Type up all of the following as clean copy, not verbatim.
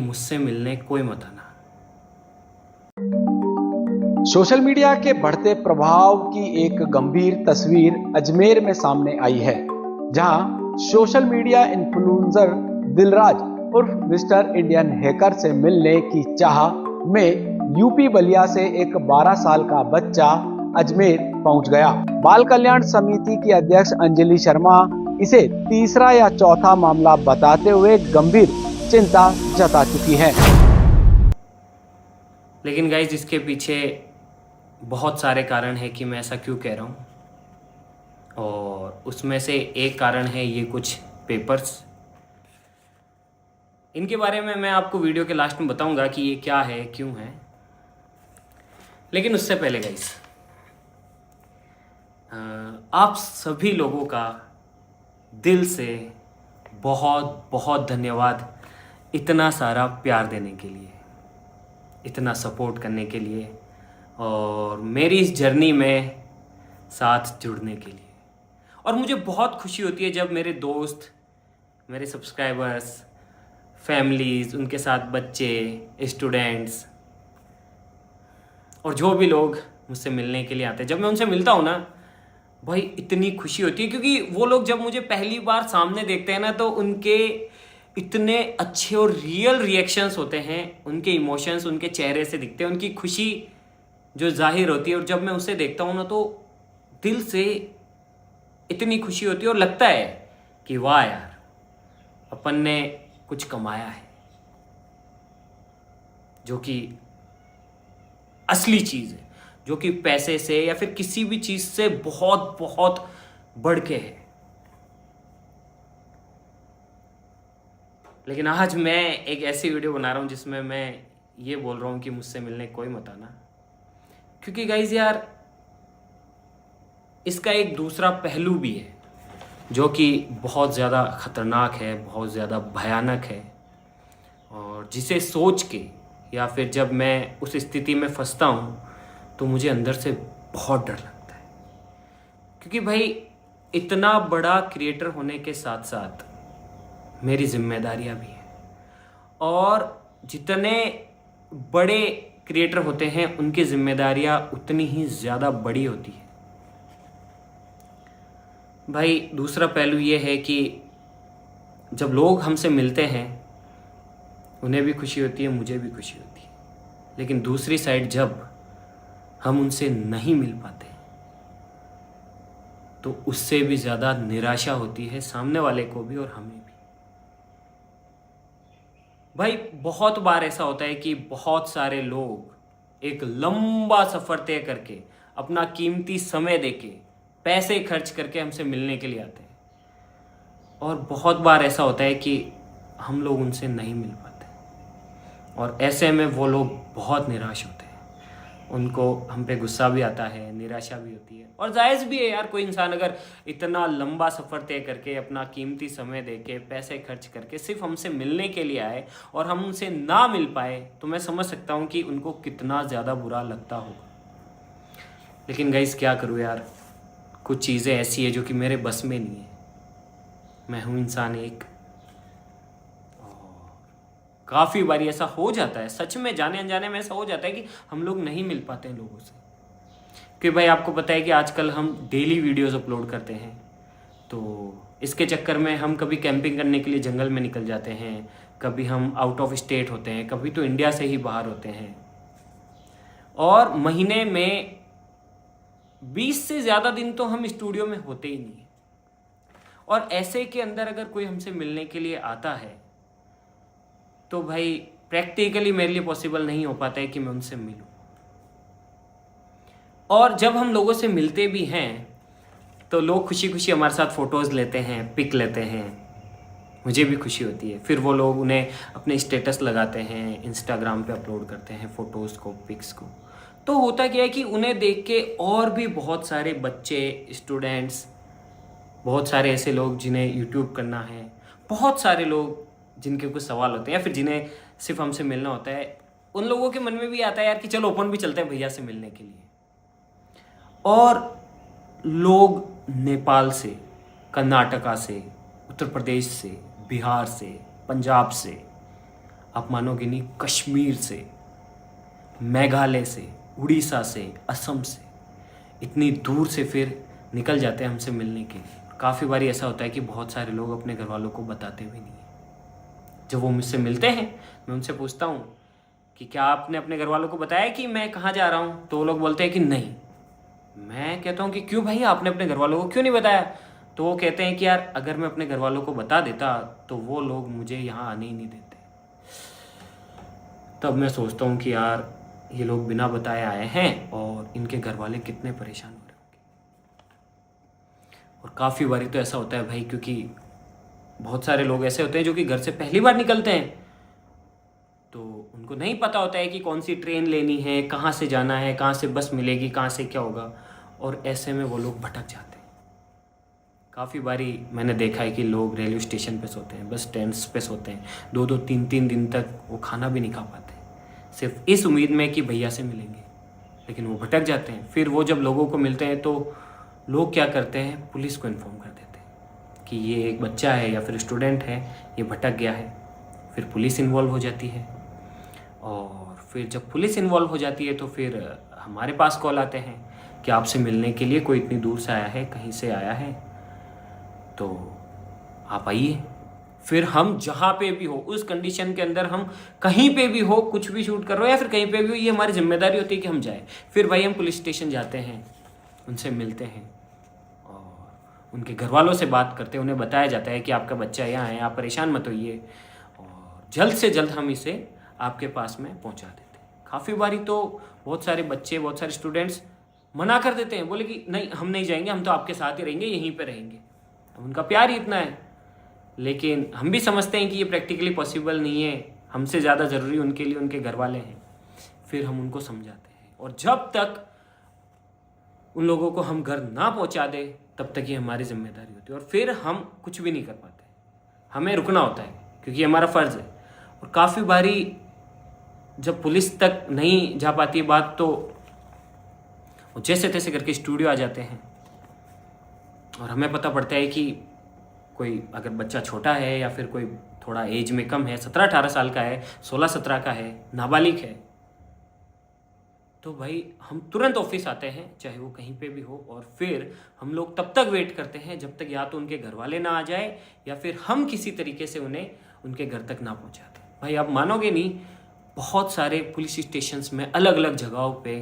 मुझसे मिलने कोई मत आना। सोशल मीडिया के बढ़ते प्रभाव की एक गंभीर तस्वीर अजमेर में सामने आई है, जहां सोशल मीडिया इन्फ्लुएंसर दिलराज उर्फ मिस्टर इंडियन हैकर से मिलने की चाह में यूपी बलिया से एक 12 साल का बच्चा अजमेर पहुंच गया। बाल कल्याण समिति की अध्यक्ष अंजलि शर्मा इसे तीसरा या चौथा मामला बताते हुए गंभीर चिंता जता चुकी हैं। लेकिन गाइज इसके पीछे बहुत सारे कारण हैं कि मैं ऐसा क्यों कह रहा हूँ, और उसमें से एक कारण है ये कुछ पेपर्स। इनके बारे में मैं आपको वीडियो के लास्ट में बताऊंगा कि ये क्या है, क्यों है। लेकिन उससे पहले गाइज आप सभी लोगों का दिल से बहुत बहुत धन्यवाद इतना सारा प्यार देने के लिए, इतना सपोर्ट करने के लिए और मेरी इस जर्नी में साथ जुड़ने के लिए। और मुझे बहुत खुशी होती है जब मेरे दोस्त, मेरे सब्सक्राइबर्स, फैमिलीज़, उनके साथ बच्चे, स्टूडेंट्स और जो भी लोग मुझसे मिलने के लिए आते हैं, जब मैं उनसे मिलता हूँ ना भाई इतनी खुशी होती है। क्योंकि वो लोग जब मुझे पहली बार सामने देखते हैं ना तो उनके इतने अच्छे और रियल रिएक्शंस होते हैं, उनके इमोशंस उनके चेहरे से दिखते हैं, उनकी खुशी जो जाहिर होती है। और जब मैं उसे देखता हूँ ना तो दिल से इतनी खुशी होती है और लगता है कि वाह यार, अपन ने कुछ कमाया है, जो कि असली चीज़ है, जो कि पैसे से या फिर किसी भी चीज़ से बहुत बहुत बढ़ के है। लेकिन आज मैं एक ऐसी वीडियो बना रहा हूँ जिसमें मैं ये बोल रहा हूँ कि मुझसे मिलने कोई मत आना। क्योंकि गाइज यार इसका एक दूसरा पहलू भी है जो कि बहुत ज़्यादा ख़तरनाक है, बहुत ज़्यादा भयानक है, और जिसे सोच के या फिर जब मैं उस स्थिति में फंसता हूँ तो मुझे अंदर से बहुत डर लगता है। क्योंकि भाई इतना बड़ा क्रिएटर होने के साथ साथ मेरी जिम्मेदारियाँ भी हैं, और जितने बड़े क्रिएटर होते हैं उनकी जिम्मेदारियाँ उतनी ही ज़्यादा बड़ी होती है। भाई दूसरा पहलू ये है कि जब लोग हमसे मिलते हैं उन्हें भी खुशी होती है, मुझे भी खुशी होती है। लेकिन दूसरी साइड जब हम उनसे नहीं मिल पाते तो उससे भी ज़्यादा निराशा होती है सामने वाले को भी और हमें भी। भाई बहुत बार ऐसा होता है कि बहुत सारे लोग एक लंबा सफ़र तय करके अपना कीमती समय देके पैसे खर्च करके हमसे मिलने के लिए आते हैं, और बहुत बार ऐसा होता है कि हम लोग उनसे नहीं मिल पाते, और ऐसे में वो लोग बहुत निराश होते हैं। उनको हम पे गुस्सा भी आता है, निराशा भी होती है, और जायज़ भी है यार। कोई इंसान अगर इतना लंबा सफ़र तय करके अपना कीमती समय देके पैसे खर्च करके सिर्फ हमसे मिलने के लिए आए और हम उनसे ना मिल पाए तो मैं समझ सकता हूँ कि उनको कितना ज़्यादा बुरा लगता होगा। लेकिन गाइस क्या करूँ यार, कुछ चीज़ें ऐसी है जो कि मेरे बस में नहीं है। मैं हूँ इंसान एक, काफ़ी बार ऐसा हो जाता है, सच में जाने अनजाने में ऐसा हो जाता है कि हम लोग नहीं मिल पाते हैं लोगों से। क्योंकि भाई आपको पता है कि आजकल हम डेली वीडियोस अपलोड करते हैं, तो इसके चक्कर में हम कभी कैंपिंग करने के लिए जंगल में निकल जाते हैं, कभी हम आउट ऑफ स्टेट होते हैं, कभी तो इंडिया से ही बाहर होते हैं, और महीने में 20 से ज़्यादा दिन तो हम स्टूडियो में होते ही नहीं। और ऐसे के अंदर अगर कोई हमसे मिलने के लिए आता है तो भाई प्रैक्टिकली मेरे लिए पॉसिबल नहीं हो पाता है कि मैं उनसे मिलूं। और जब हम लोगों से मिलते भी हैं तो लोग खुशी खुशी हमारे साथ फ़ोटोज़ लेते हैं, पिक लेते हैं, मुझे भी खुशी होती है। फिर वो लोग उन्हें अपने स्टेटस लगाते हैं, इंस्टाग्राम पे अपलोड करते हैं फ़ोटोज़ को, पिक्स को। तो होता क्या है कि उन्हें देख के और भी बहुत सारे बच्चे, स्टूडेंट्स, बहुत सारे ऐसे लोग जिन्हें यूट्यूब करना है, बहुत सारे लोग जिनके कुछ सवाल होते हैं या फिर जिन्हें सिर्फ हमसे मिलना होता है, उन लोगों के मन में भी आता है यार कि चलो अपन भी चलते हैं भैया से मिलने के लिए। और लोग नेपाल से, कर्नाटका से, उत्तर प्रदेश से, बिहार से, पंजाब से, आप मानोगे नहीं, कश्मीर से, मेघालय से, उड़ीसा से, असम से, इतनी दूर से फिर निकल जाते हैं हमसे मिलने के लिए। काफ़ी बार ऐसा होता है कि बहुत सारे लोग अपने घर वालों को बताते भी नहीं हैं। जब वो मुझसे मिलते हैं, मैं उनसे पूछता हूँ कि क्या आपने अपने घर वालों को बताया कि मैं कहाँ जा रहा हूँ? तो वो लोग बोलते हैं कि नहीं। मैं कहता हूँ कि क्यों भाई, आपने अपने घर वालों को क्यों नहीं बताया? तो वो कहते हैं कि यार अगर मैं अपने घर वालों को बता देता तो वो लोग मुझे यहाँ आने ही नहीं देते। तब मैं सोचता हूँ कि यार ये लोग बिना बताए आए हैं और इनके घर वाले कितने परेशान हो रहे होंगे। और काफ़ी बारी तो ऐसा होता है भाई, क्योंकि बहुत सारे लोग ऐसे होते हैं जो कि घर से पहली बार निकलते हैं, तो उनको नहीं पता होता है कि कौन सी ट्रेन लेनी है, कहाँ से जाना है, कहाँ से बस मिलेगी, कहाँ से क्या होगा, और ऐसे में वो लोग भटक जाते हैं। काफ़ी बारी मैंने देखा है कि लोग रेलवे स्टेशन पे सोते हैं, बस स्टैंड्स पे सोते हैं, 2-2 3-3 दिन तक वो खाना भी नहीं खा पाते, सिर्फ इस उम्मीद में कि भैया से मिलेंगे, लेकिन वो भटक जाते हैं। फिर वो जब लोगों को मिलते हैं तो लोग क्या करते हैं, पुलिस को इन्फॉर्म कर देते हैं कि ये एक बच्चा है या फिर स्टूडेंट है, ये भटक गया है। फिर पुलिस इन्वॉल्व हो जाती है, और फिर जब पुलिस इन्वॉल्व हो जाती है तो फिर हमारे पास कॉल आते हैं कि आपसे मिलने के लिए कोई इतनी दूर से आया है, कहीं से आया है, तो आप आइए। फिर हम जहाँ पे भी हो, उस कंडीशन के अंदर हम कहीं पे भी हो, कुछ भी शूट कर रहे हो या फिर कहीं पे भी हो, ये हमारी जिम्मेदारी होती है कि हम जाएं। फिर भाई हम पुलिस स्टेशन जाते हैं, उनसे मिलते हैं और उनके घर वालों से बात करते हैं। उन्हें बताया जाता है कि आपका बच्चा यहाँ है, आप परेशान मत होइए, और जल्द से जल्द हम इसे आपके पास में पहुँचा देते हैं। काफ़ी बारी तो बहुत सारे बच्चे, बहुत सारे स्टूडेंट्स मना कर देते हैं, बोले कि नहीं हम नहीं जाएंगे, हम तो आपके साथ ही रहेंगे, यहीं पर रहेंगे। अब उनका प्यार ही इतना है, लेकिन हम भी समझते हैं कि ये प्रैक्टिकली पॉसिबल नहीं है, हमसे ज़्यादा ज़रूरी उनके लिए उनके घर वाले हैं। फिर हम उनको समझाते हैं, और जब तक उन लोगों को हम घर ना पहुंचा दे तब तक ये हमारी जिम्मेदारी होती है, और फिर हम कुछ भी नहीं कर पाते, हमें रुकना होता है क्योंकि हमारा फ़र्ज़ है। और काफ़ी बारी जब पुलिस तक नहीं जा पाती बात, तो वो जैसे तैसे करके स्टूडियो आ जाते हैं, और हमें पता पड़ता है कि कोई अगर बच्चा छोटा है या फिर कोई थोड़ा एज में कम है, 17-18 साल का है, 16-17 का है, नाबालिग है, तो भाई हम तुरंत ऑफिस आते हैं, चाहे वो कहीं पे भी हो, और फिर हम लोग तब तक वेट करते हैं जब तक या तो उनके घर वाले ना आ जाए या फिर हम किसी तरीके से उन्हें उनके घर तक ना पहुंचा दें। भाई आप मानोगे नहीं, बहुत सारे पुलिस स्टेशंस में अलग अलग जगहों पे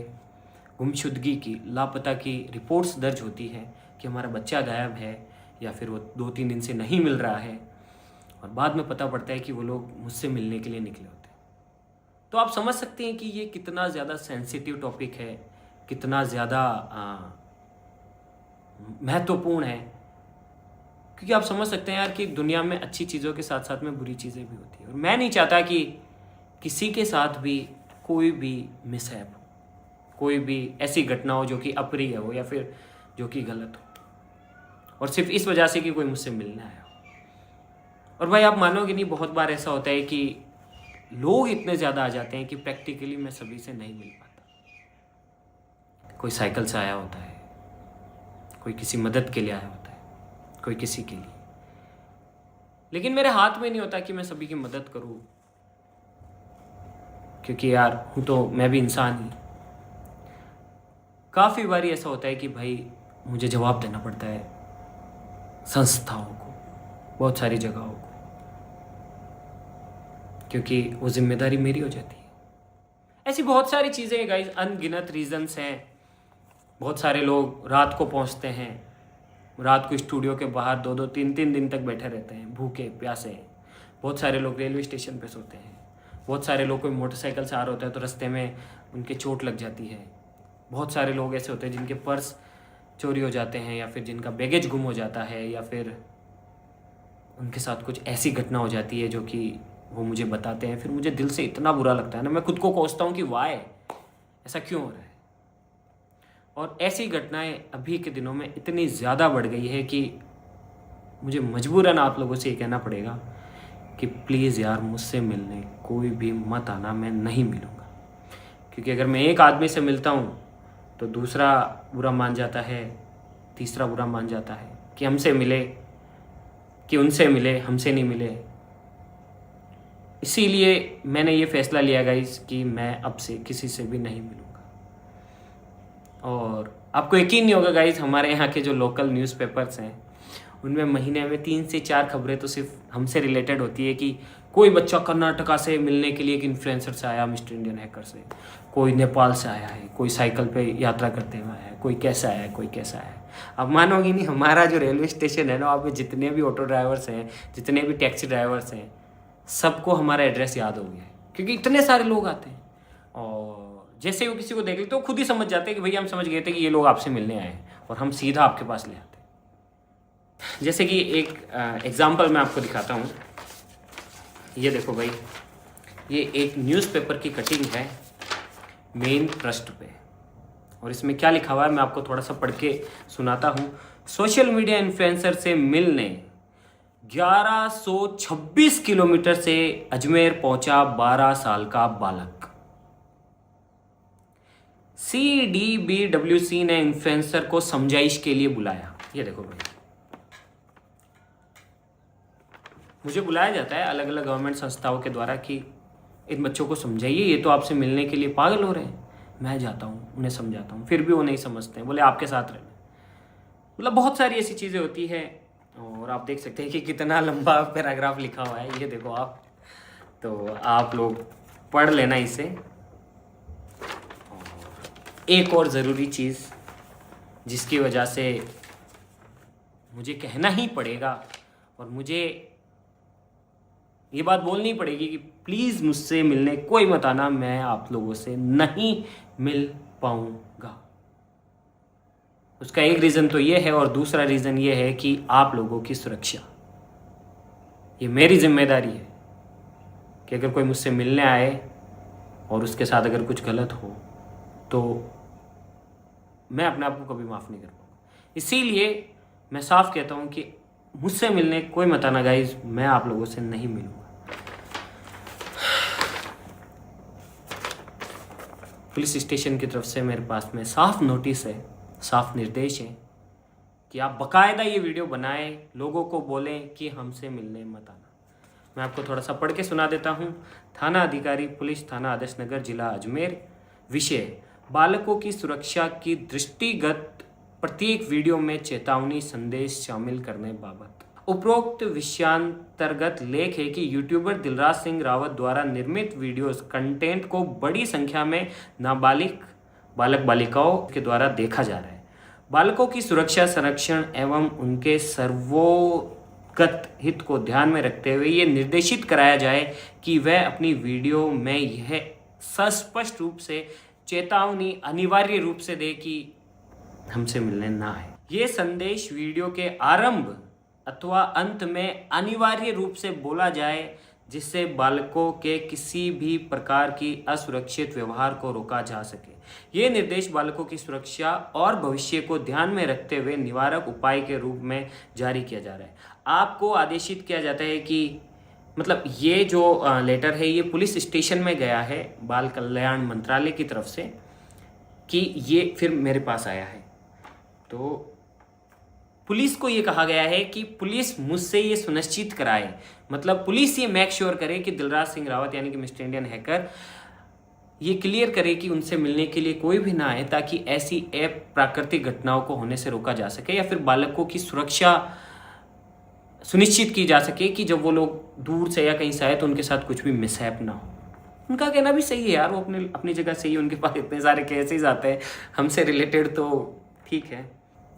गुमशुदगी की, लापता की रिपोर्ट्स दर्ज होती हैं कि हमारा बच्चा गायब है या फिर वो 2-3 दिन से नहीं मिल रहा है, और बाद में पता पड़ता है कि वो लोग मुझसे मिलने के लिए निकले होते हैं। तो आप समझ सकते हैं कि ये कितना ज़्यादा सेंसिटिव टॉपिक है, कितना ज़्यादा महत्वपूर्ण है, क्योंकि आप समझ सकते हैं यार कि दुनिया में अच्छी चीज़ों के साथ साथ में बुरी चीज़ें भी होती हैं, और मैं नहीं चाहता कि किसी के साथ भी कोई भी मिसहैप हो, कोई भी ऐसी घटना हो जो कि अप्रिय हो या फिर जो कि गलत हो, और सिर्फ इस वजह से कि कोई मुझसे मिलने आया हो। और भाई आप मानोगे नहीं, बहुत बार ऐसा होता है कि लोग इतने ज़्यादा आ जाते हैं कि प्रैक्टिकली मैं सभी से नहीं मिल पाता। कोई साइकिल से आया होता है, कोई किसी मदद के लिए आया होता है, कोई किसी के लिए, लेकिन मेरे हाथ में नहीं होता कि मैं सभी की मदद करूं, क्योंकि यार हूँ तो मैं भी इंसान ही। काफ़ी बारी ऐसा होता है कि भाई मुझे जवाब देना पड़ता है संस्थाओं को, बहुत सारी जगहों को, क्योंकि वो जिम्मेदारी मेरी हो जाती है। ऐसी बहुत सारी चीज़ें हैं गाइस, अनगिनत रीजंस हैं। बहुत सारे लोग रात को पहुंचते हैं, रात को स्टूडियो के बाहर 2-2 3-3 दिन तक बैठे रहते हैं, भूखे प्यासे। बहुत सारे लोग रेलवे स्टेशन पे सोते हैं। बहुत सारे लोग कोई मोटरसाइकिल से आ रहा होता है तो रास्ते में उनके चोट लग जाती है। बहुत सारे लोग ऐसे होते हैं जिनके पर्स चोरी हो जाते हैं, या फिर जिनका बैगेज गुम हो जाता है, या फिर उनके साथ कुछ ऐसी घटना हो जाती है जो कि वो मुझे बताते हैं। फिर मुझे दिल से इतना बुरा लगता है ना, मैं खुद को कोसता हूँ कि वाई, ऐसा क्यों हो रहा है। और ऐसी घटनाएं अभी के दिनों में इतनी ज़्यादा बढ़ गई है कि मुझे मजबूरन आप लोगों से ये कहना पड़ेगा कि प्लीज़ यार मुझसे मिलने कोई भी मत आना, मैं नहीं मिलूँगा। क्योंकि अगर मैं एक आदमी से मिलता हूँ तो दूसरा बुरा मान जाता है, तीसरा बुरा मान जाता है कि हमसे मिले, कि उनसे मिले, हमसे नहीं मिले। इसीलिए मैंने ये फैसला लिया गाइस कि मैं अब से किसी से भी नहीं मिलूँगा। और आपको यकीन नहीं होगा गाइस, हमारे यहाँ के जो लोकल न्यूज़पेपर्स हैं उनमें महीने में 3 से 4 खबरें तो सिर्फ हमसे रिलेटेड होती है कि कोई बच्चा कर्नाटका से मिलने के लिए एक इन्फ्लुएंसर से आया, मिस्टर इंडियन हैकर से, कोई नेपाल से आया है, कोई साइकिल पे यात्रा करते हुए आया है, कोई कैसा है, कोई कैसा है। अब मानोगे नहीं, हमारा जो रेलवे स्टेशन है ना, वहाँ पे जितने भी ऑटो ड्राइवर्स हैं, जितने भी टैक्सी ड्राइवर्स हैं, सबको हमारा एड्रेस याद हो गया है, क्योंकि इतने सारे लोग आते हैं। और जैसे ही वो किसी को देख लेते तो खुद ही समझ जाते हैं कि भैया हम समझ गए थे कि ये लोग आपसे मिलने आए हैं, और हम सीधा आपके पास ले आते हैं। जैसे कि एक एग्जाम्पल मैं आपको दिखाता हूँ। ये देखो भाई, ये एक न्यूज़पेपर की कटिंग है मेन ट्रस्ट पे, और इसमें क्या लिखा हुआ है मैं आपको थोड़ा सा पढ़ के सुनाता हूँ। सोशल मीडिया इन्फ्लुएंसर से मिलने 1126 किलोमीटर से अजमेर पहुंचा 12 साल का बालक। CDBWC ने इन्फ्लुएंसर को समझाइश के लिए बुलाया। ये देखो भाई, मुझे बुलाया जाता है अलग अलग गवर्नमेंट संस्थाओं के द्वारा कि इन बच्चों को समझाइए, ये तो आपसे मिलने के लिए पागल हो रहे हैं। मैं जाता हूँ, उन्हें समझाता हूँ, फिर भी वो नहीं समझते हैं, बोले आपके साथ रहना। मतलब बहुत सारी ऐसी चीज़ें होती है। और आप देख सकते हैं कि कितना लंबा पैराग्राफ लिखा हुआ है, ये देखो आप, तो आप लोग पढ़ लेना इसे। एक और ज़रूरी चीज़ जिसकी वजह से मुझे कहना ही पड़ेगा और मुझे ये बात बोलनी पड़ेगी कि प्लीज़ मुझसे मिलने कोई मत आना, मैं आप लोगों से नहीं मिल पाऊंगा। उसका एक रीज़न तो ये है, और दूसरा रीज़न ये है कि आप लोगों की सुरक्षा, ये मेरी जिम्मेदारी है कि अगर कोई मुझसे मिलने आए और उसके साथ अगर कुछ गलत हो तो मैं अपने आप को कभी माफ़ नहीं कर पाऊंगा। इसीलिए मैं साफ कहता हूं कि मुझसे मिलने कोई मत आना गाइज, मैं आप लोगों से नहीं मिलूंगा। पुलिस स्टेशन की तरफ से मेरे पास में साफ नोटिस है, साफ निर्देश है कि आप बकायदा ये वीडियो बनाएं, लोगों को बोलें कि हमसे मिलने मत आना। मैं आपको थोड़ा सा पढ़ के सुना देता हूँ। थाना अधिकारी, पुलिस थाना आदर्श नगर, जिला अजमेर। विषय: बालकों की सुरक्षा की दृष्टिगत प्रत्येक वीडियो में चेतावनी संदेश शामिल करने बाबत। उपरोक्त विषयांतर्गत लेख है कि यूट्यूबर दिलराज सिंह रावत द्वारा निर्मित वीडियोस कंटेंट को बड़ी संख्या में नाबालिग बालक बालिकाओं के द्वारा देखा जा रहा है। बालकों की सुरक्षा, संरक्षण एवं उनके सर्वोगत हित को ध्यान में रखते हुए ये निर्देशित कराया जाए कि वह अपनी वीडियो में यह स्पष्ट रूप से चेतावनी अनिवार्य रूप से दे कि हमसे मिलने ना आए। ये संदेश वीडियो के आरंभ अथवा अंत में अनिवार्य रूप से बोला जाए, जिससे बालकों के किसी भी प्रकार की असुरक्षित व्यवहार को रोका जा सके। ये निर्देश बालकों की सुरक्षा और भविष्य को ध्यान में रखते हुए निवारक उपाय के रूप में जारी किया जा रहा है। आपको आदेशित किया जाता है कि मतलब ये जो लेटर है ये पुलिस स्टेशन में गया है बाल कल्याण मंत्रालय की तरफ से, कि ये फिर मेरे पास आया है। तो पुलिस को ये कहा गया है कि पुलिस मुझसे ये सुनिश्चित कराए, मतलब पुलिस ये मेक श्योर करे कि दिलराज सिंह रावत यानी कि मिस्टर इंडियन हैकर ये क्लियर करे कि उनसे मिलने के लिए कोई भी ना आए, ताकि ऐसी प्राकृतिक घटनाओं को होने से रोका जा सके, या फिर बालकों की सुरक्षा सुनिश्चित की जा सके कि जब वो लोग दूर से या कहीं से आए तो उनके साथ कुछ भी मिसहैप ना हो। उनका कहना भी सही है यार, वो अपनी जगह सही है, उनके पास इतने सारे केसेस आते हैं हमसे रिलेटेड, तो ठीक है।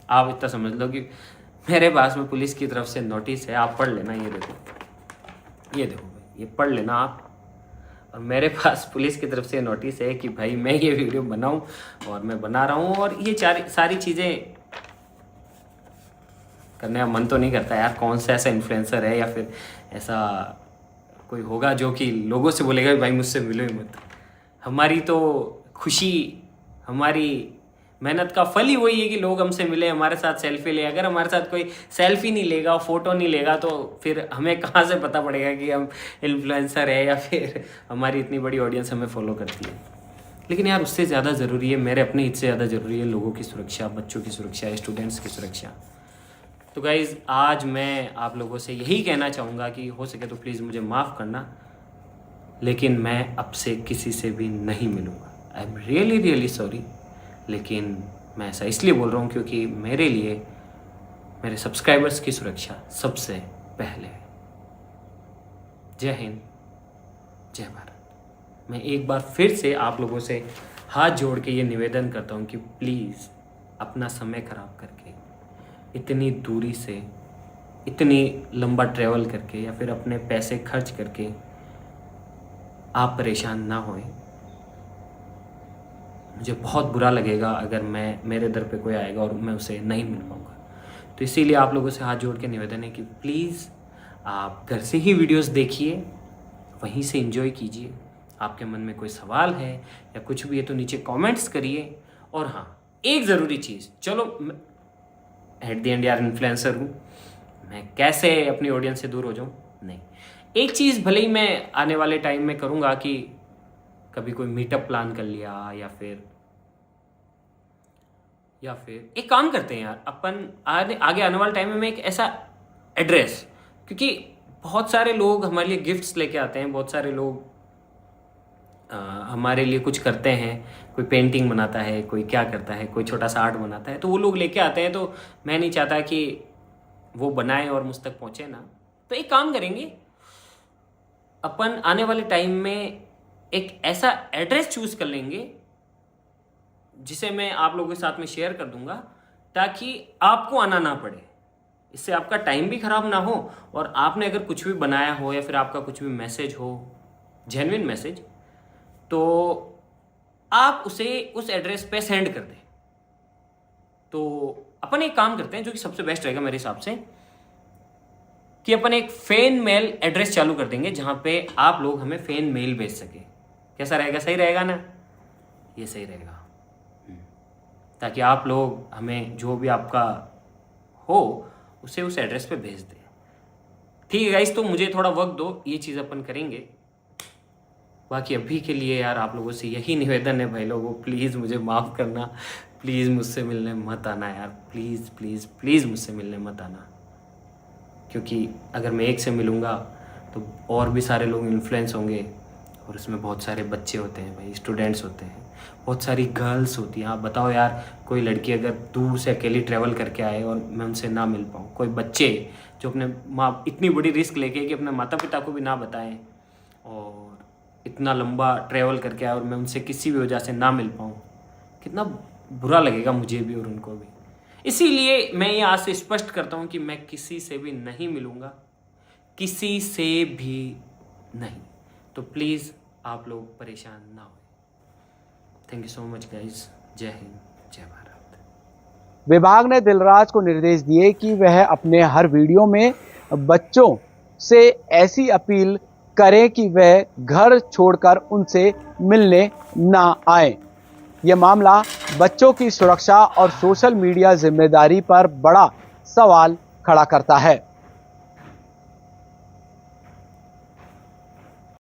आप इतना समझ लो कि मेरे पास में पुलिस की तरफ से नोटिस है, आप पढ़ लेना। ये देखो भाई, ये पढ़ लेना आप। और मेरे पास पुलिस की तरफ से नोटिस है कि भाई मैं ये वीडियो बनाऊं, और मैं बना रहा हूं, और ये सारी चीज़ें करने का मन तो नहीं करता यार। कौन सा ऐसा इन्फ्लुएंसर है या फिर ऐसा कोई होगा जो कि लोगों से बोलेगा भाई मुझसे मिलो ही मत। हमारी तो खुशी, हमारी मेहनत का फल ही वही है कि लोग हमसे मिले, हमारे साथ सेल्फी ले। अगर हमारे साथ कोई सेल्फी नहीं लेगा, फोटो नहीं लेगा, तो फिर हमें कहाँ से पता पड़ेगा कि हम इन्फ्लुएंसर है या फिर हमारी इतनी बड़ी ऑडियंस हमें फॉलो करती है। लेकिन यार उससे ज़्यादा ज़रूरी है, मेरे अपने हित से ज़्यादा ज़रूरी है लोगों की सुरक्षा, बच्चों की सुरक्षा, स्टूडेंट्स की सुरक्षा। तो गाइज़ आज मैं आप लोगों से यही कहना चाहूँगा कि हो सके तो प्लीज़ मुझे माफ़ करना। लेकिन मैं अब से किसी से भी नहीं मिलूँगा। I am really really sorry, लेकिन मैं ऐसा इसलिए बोल रहा हूँ क्योंकि मेरे लिए मेरे सब्सक्राइबर्स की सुरक्षा सबसे पहले है। जय हिंद, जय भारत। मैं एक बार फिर से आप लोगों से हाथ जोड़ के ये निवेदन करता हूँ कि प्लीज़ अपना समय खराब करके इतनी दूरी से, इतनी लंबा ट्रैवल करके या फिर अपने पैसे खर्च करके आप परेशान ना होएं। मुझे बहुत बुरा लगेगा अगर मेरे दर पे कोई आएगा और मैं उसे नहीं मिल पाऊँगा। तो इसीलिए आप लोगों से हाथ जोड़ के निवेदन है कि प्लीज़ आप घर से ही वीडियोस देखिए, वहीं से एंजॉय कीजिए। आपके मन में कोई सवाल है या कुछ भी है तो नीचे कमेंट्स करिए। और हाँ, एक ज़रूरी चीज़, चलो एट द एंड यार इन्फ्लुएंसर हूँ, मैं कैसे अपनी ऑडियंस से दूर हो जाऊँ? नहीं, एक चीज़ भले ही मैं आने वाले टाइम में करूँगा कि कभी कोई मीटअप प्लान कर लिया या फिर एक काम करते हैं यार, अपन आगे आने वाले टाइम में मैं एक ऐसा एड्रेस, क्योंकि बहुत सारे लोग हमारे लिए गिफ्ट्स लेके आते हैं, बहुत सारे लोग हमारे लिए कुछ करते हैं, कोई पेंटिंग बनाता है, कोई क्या करता है, कोई छोटा सा आर्ट बनाता है, तो वो लोग लेके आते हैं। तो मैं नहीं चाहता कि वो बनाए और मुझ तक पहुँचे ना। तो एक काम करेंगे, अपन आने वाले टाइम में एक ऐसा एड्रेस चूज कर लेंगे जिसे मैं आप लोगों के साथ में शेयर कर दूंगा, ताकि आपको आना ना पड़े। इससे आपका टाइम भी खराब ना हो और आपने अगर कुछ भी बनाया हो या फिर आपका कुछ भी मैसेज हो, जेन्युइन मैसेज, तो आप उसे उस एड्रेस पे सेंड कर दें। तो अपन एक काम करते हैं जो कि सबसे बेस्ट रहेगा मेरे हिसाब से, कि अपन एक फैन मेल एड्रेस चालू कर देंगे जहां पे आप लोग हमें फैन मेल भेज सके। कैसा रहेगा? सही रहेगा ना? ये सही रहेगा, ताकि आप लोग हमें जो भी आपका हो उसे उस एड्रेस पे भेज दें। ठीक है गाइस, तो मुझे थोड़ा वक्त दो, ये चीज़ अपन करेंगे। बाकी अभी के लिए यार आप लोगों से यही निवेदन है भाई लोगों, प्लीज़ मुझे माफ़ करना, प्लीज़ मुझसे मिलने मत आना यार, प्लीज़ प्लीज़ प्लीज़ मुझसे मिलने मत आना। क्योंकि अगर मैं एक से मिलूँगा तो और भी सारे लोग इन्फ्लुएंस होंगे, और उसमें बहुत सारे बच्चे होते हैं भाई, स्टूडेंट्स होते हैं, बहुत सारी गर्ल्स होती हैं। आप बताओ यार, कोई लड़की अगर दूर से अकेली ट्रैवल करके आए और मैं उनसे ना मिल पाऊँ, कोई बच्चे जो अपने माँ इतनी बड़ी रिस्क लेके कि अपने माता पिता को भी ना बताएं और इतना लंबा ट्रैवल करके आए और मैं उनसे किसी भी वजह से ना मिल पाऊँ, कितना बुरा लगेगा मुझे भी और उनको भी। इसीलिए मैं ये आज से स्पष्ट करता हूँ कि मैं किसी से भी नहीं मिलूँगा, किसी से भी नहीं। तो प्लीज़ आप लोग परेशान ना हो। Thank you so much guys. जय हिंद, जय भारत। विभाग ने दिलराज को निर्देश दिए कि वह अपने हर वीडियो में बच्चों से ऐसी अपील करें कि वह घर छोड़कर उनसे मिलने ना आए। यह मामला बच्चों की सुरक्षा और सोशल मीडिया जिम्मेदारी पर बड़ा सवाल खड़ा करता है।